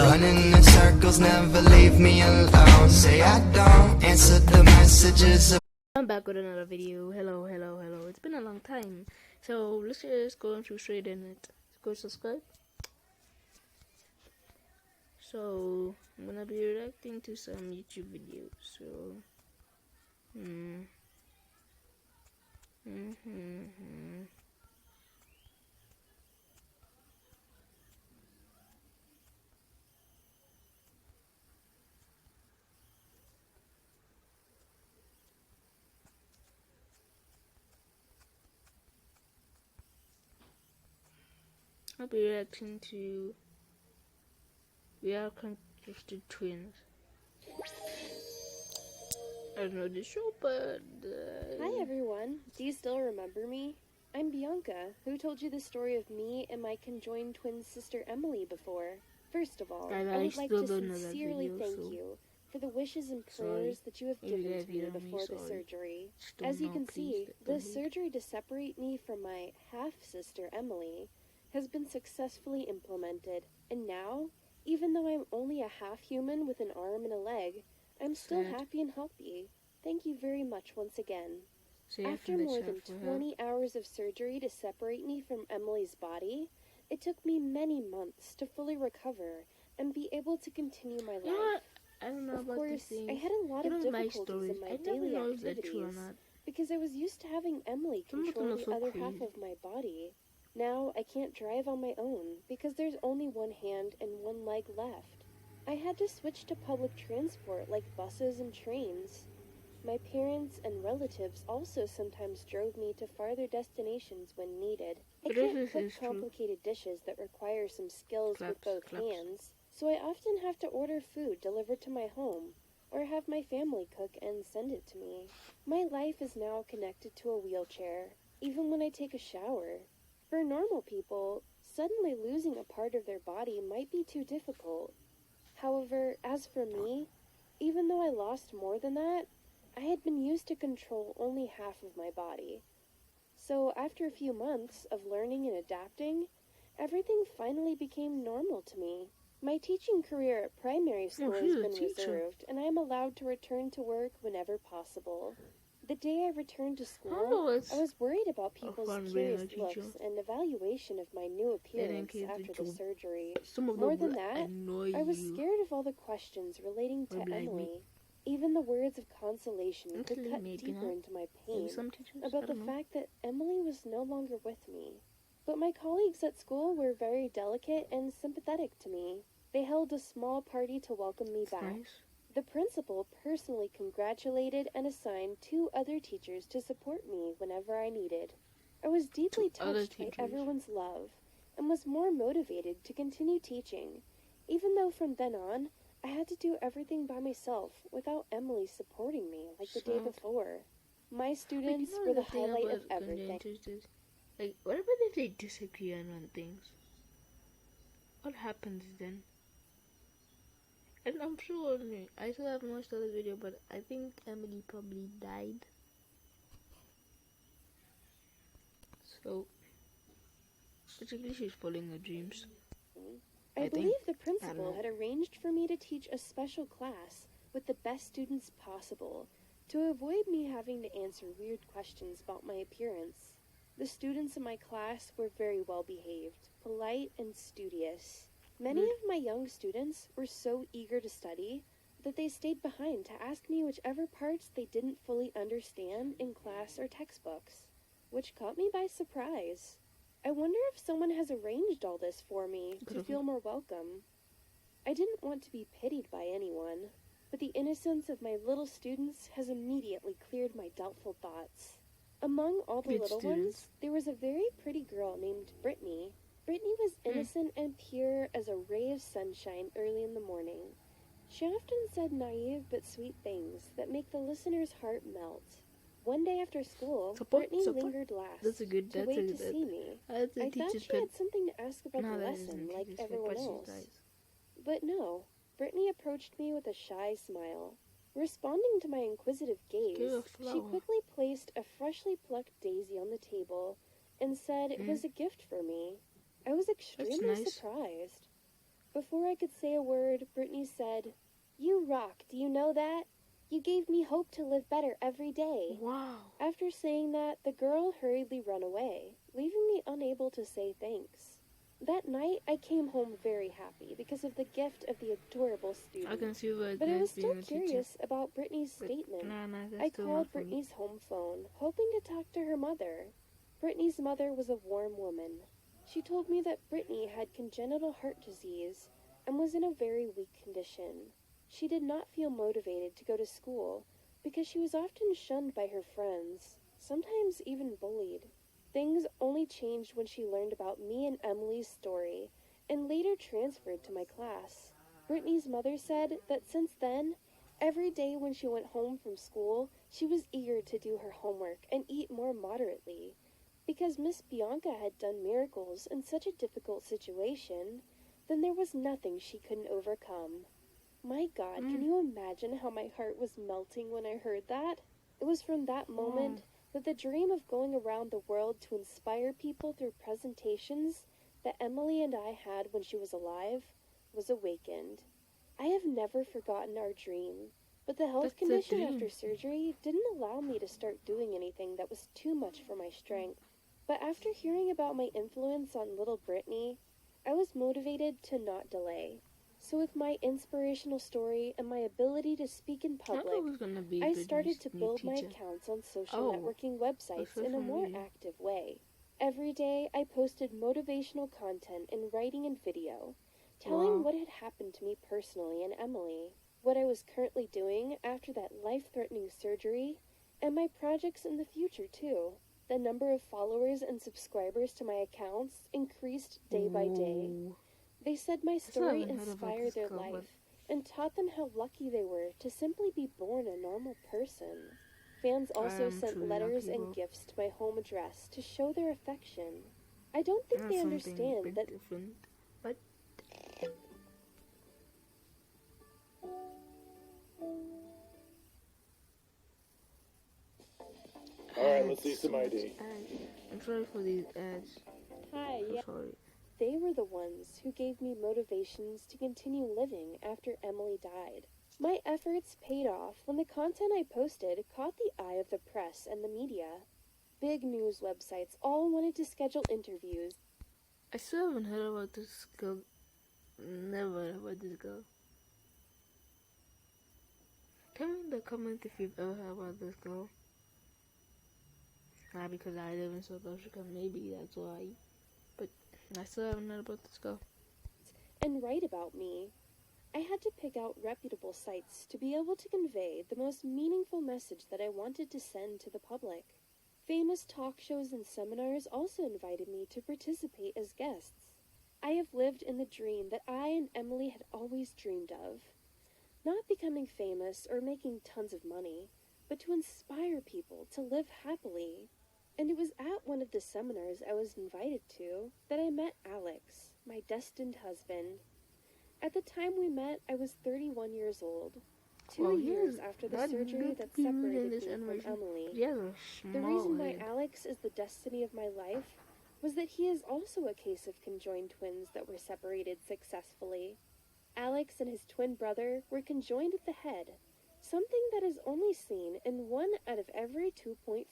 Running in circles, never leave me alone. Say I don't answer the messages. I'm back with another video. Hello. It's been a long time. So let's just go straight in it. Go subscribe. So I'm gonna be reacting to some YouTube videos. So I'll be reacting to We Are Congested Twins. I don't know the show, but Hi everyone, do you still remember me? I'm Bianca, who told you the story of me and my conjoined twin sister Emily before. First of all, I would like to sincerely thank you for the wishes and prayers that you have given to me before the surgery. As you can see, the surgery to separate me from my half-sister Emily has been successfully implemented, and now, even though I'm only a half-human with an arm and a leg, I'm still happy and healthy. Thank you very much once again. After more than 20 hours of surgery to separate me from Emily's body, it took me many months to fully recover and be able to continue my life. I don't know of about course, these things. I had a lot of difficulties in my daily know activities because I was used to having Emily control the other half of my body. Now I can't drive on my own because there's only one hand and one leg left. I had to switch to public transport like buses and trains. My parents and relatives also sometimes drove me to farther destinations when needed. I can't cook complicated dishes that require some skills with both hands, so I often have to order food delivered to my home, or have my family cook and send it to me. My life is now connected to a wheelchair, even when I take a shower. For normal people, suddenly losing a part of their body might be too difficult. However, as for me, even though I lost more than that, I had been used to control only half of my body. So after a few months of learning and adapting, everything finally became normal to me. My teaching career at primary school has been reserved, and I am allowed to return to work whenever possible. The day I returned to school, I was worried about people's curious looks and evaluation of my new appearance after the surgery. More than that, I was scared of all the questions relating to Emily. Even the words of consolation could cut deeper into my pain about the fact that Emily was no longer with me. But my colleagues at school were very delicate and sympathetic to me. They held a small party to welcome me back. The principal personally congratulated and assigned 2 other teachers to support me whenever I needed. I was deeply touched by everyone's love and was more motivated to continue teaching, even though from then on, I had to do everything by myself without Emily supporting me like the day before. My students were the highlight of everything. Like, what about if they disagree on one things? What happens then? And I'm sure I still haven't watched the other video, but I think Emily probably died. So basically she's following her dreams. I believe the principal had arranged for me to teach a special class with the best students possible to avoid me having to answer weird questions about my appearance. The students in my class were very well behaved, polite, and studious. Many of my young students were so eager to study that they stayed behind to ask me whichever parts they didn't fully understand in class or textbooks, which caught me by surprise. I wonder if someone has arranged all this for me to feel more welcome. I didn't want to be pitied by anyone, but the innocence of my little students has immediately cleared my doubtful thoughts. Among all the little ones, there was a very pretty girl named Brittany. Brittany was innocent and pure as a ray of sunshine early in the morning. She often said naive but sweet things that make the listener's heart melt. One day after school, Brittany lingered last to wait to see me. I thought she had something to ask about the lesson like everyone else. But no, Brittany approached me with a shy smile. Responding to my inquisitive gaze, she quickly placed a freshly plucked daisy on the table and said it was a gift for me. I was extremely surprised. Before I could say a word, Brittany said, "You rock, do you know that? You gave me hope to live better every day." Wow. After saying that, the girl hurriedly ran away, leaving me unable to say thanks. That night, I came home very happy because of the gift of the adorable student. I can see what But I was being still a teacher. curious about Brittany's statement. That's I still called not for me. Brittany's home phone, hoping to talk to her mother. Brittany's mother was a warm woman. She told me that Brittany had congenital heart disease and was in a very weak condition. She did not feel motivated to go to school because she was often shunned by her friends, sometimes even bullied. Things only changed when she learned about me and Emily's story and later transferred to my class. Brittany's mother said that since then, every day when she went home from school, she was eager to do her homework and eat more moderately. Because Miss Bianca had done miracles in such a difficult situation, then there was nothing she couldn't overcome. My God, can you imagine how my heart was melting when I heard that? It was from that moment that the dream of going around the world to inspire people through presentations that Emily and I had when she was alive was awakened. I have never forgotten our dream, but the health condition after surgery didn't allow me to start doing anything that was too much for my strength. But after hearing about my influence on little Brittany, I was motivated to not delay. So with my inspirational story and my ability to speak in public, I started to build my accounts on social networking websites in a more active way. Every day, I posted motivational content in writing and video, telling what had happened to me personally and Emily, what I was currently doing after that life-threatening surgery, and my projects in the future too. The number of followers and subscribers to my accounts increased day by day. They said my story inspired their life and taught them how lucky they were to simply be born a normal person. Fans also sent letters and gifts to my home address to show their affection. I don't think they understand that. But Alright, let's see some ID. I'm sorry for these ads. Hi, I'm sorry. They were the ones who gave me motivations to continue living after Emily died. My efforts paid off when the content I posted caught the eye of the press and the media. Big news websites all wanted to schedule interviews. I still haven't heard about this girl. Never heard about this girl. Tell me in the comments if you've ever heard about this girl. Not because I live in South Africa, maybe that's why. But I still haven't heard about this girl. And write about me. I had to pick out reputable sites to be able to convey the most meaningful message that I wanted to send to the public. Famous talk shows and seminars also invited me to participate as guests. I have lived in the dream that I and Emily had always dreamed of. Not becoming famous or making tons of money, but to inspire people to live happily. And it was at one of the seminars I was invited to that I met Alex, my destined husband. At the time we met, I was 31 years old. 2 years after the surgery that separated me from Emily. The reason why Alex is the destiny of my life was that he is also a case of conjoined twins that were separated successfully. Alex and his twin brother were conjoined at the head, something that is only seen in 1 out of every 2.5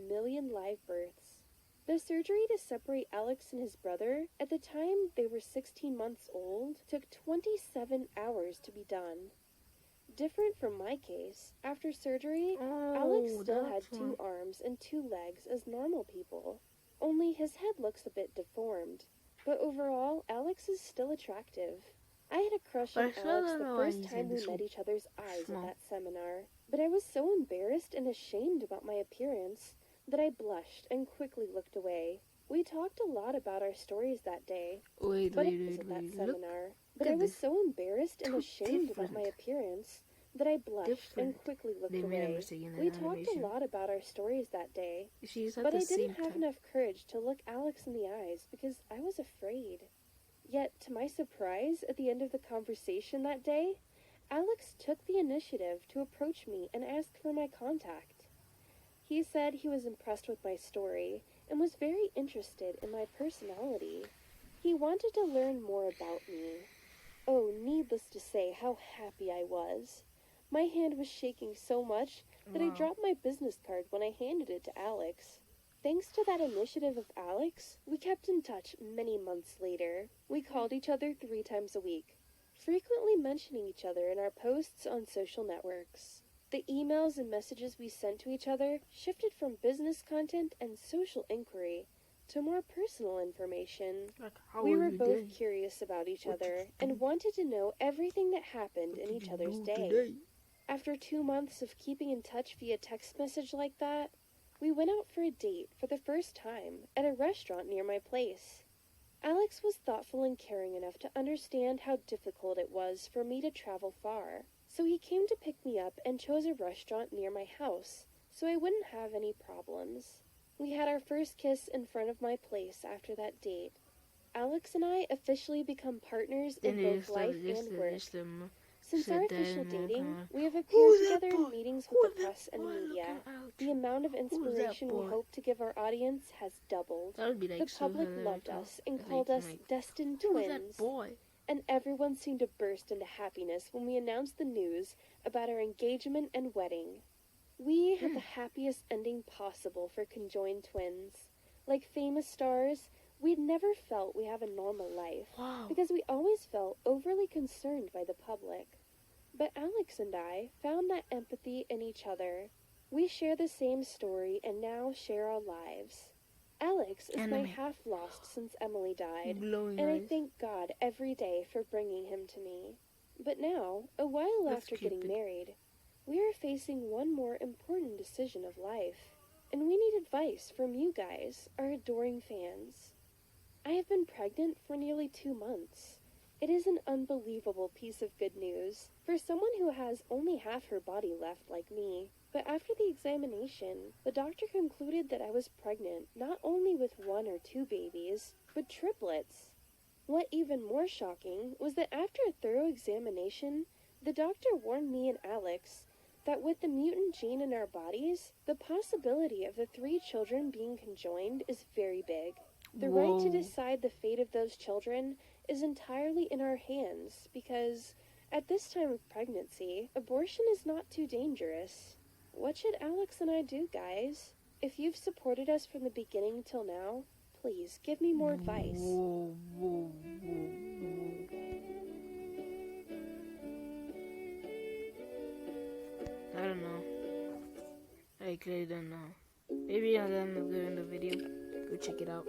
million live births. The surgery to separate Alex and his brother, at the time they were 16 months old, took 27 hours to be done. Different from my case, after surgery, Alex still had 2 arms and 2 legs as normal people. Only his head looks a bit deformed. But overall, Alex is still attractive. I had a crush on Alex the first time we met each other's eyes at that seminar, but I was so embarrassed and ashamed about my appearance that I blushed and quickly looked away. We talked a lot about our stories that day, but I was so embarrassed and ashamed about my appearance that I blushed and quickly looked away. We talked a lot about our stories that day, but I didn't have enough courage to look Alex in the eyes because I was afraid. Yet, to my surprise, at the end of the conversation that day, Alex took the initiative to approach me and ask for my contact. He said he was impressed with my story and was very interested in my personality. He wanted to learn more about me. Oh, needless to say how happy I was. My hand was shaking so much that I dropped my business card when I handed it to Alex. Thanks to that initiative of Alex, we kept in touch many months later. We called each other 3 times a week, frequently mentioning each other in our posts on social networks. The emails and messages we sent to each other shifted from business content and social inquiry to more personal information. We were both curious about each other and wanted to know everything that happened in each other's day. After 2 months of keeping in touch via text message like that, we went out for a date for the first time at a restaurant near my place. Alex was thoughtful and caring enough to understand how difficult it was for me to travel far, so he came to pick me up and chose a restaurant near my house so I wouldn't have any problems. We had our first kiss in front of my place after that date. Alex and I officially become partners in both life and work. Since our official dating, we have appeared together in meetings with the press and media. The amount of inspiration we hope to give our audience has doubled. The public loved us and called us destined twins. And everyone seemed to burst into happiness when we announced the news about our engagement and wedding. We had the happiest ending possible for conjoined twins. Like famous stars, we'd never felt we have a normal life, because we always felt overly concerned by the public. But Alex and I found that empathy in each other. We share the same story and now share our lives. Alex is my half-lost since Emily died, and I thank God every day for bringing him to me. But now, a while after getting married, we are facing one more important decision of life, and we need advice from you guys, our adoring fans. I have been pregnant for nearly 2 months. It is an unbelievable piece of good news for someone who has only half her body left like me. But after the examination, the doctor concluded that I was pregnant not only with 1 or 2 babies, but triplets. What even more shocking was that after a thorough examination, the doctor warned me and Alex that with the mutant gene in our bodies, the possibility of the 3 children being conjoined is very big. The right to decide the fate of those children is entirely in our hands because, at this time of pregnancy, abortion is not too dangerous. What should Alex and I do, guys? If you've supported us from the beginning till now, please give me more advice. I don't know. I clearly don't know. Maybe at the end of the video, go check it out.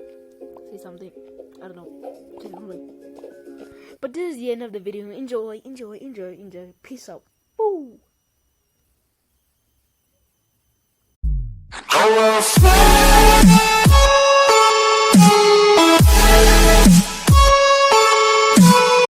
See something. I don't know. But this is the end of the video. Enjoy. Peace out. Boo! I will fly.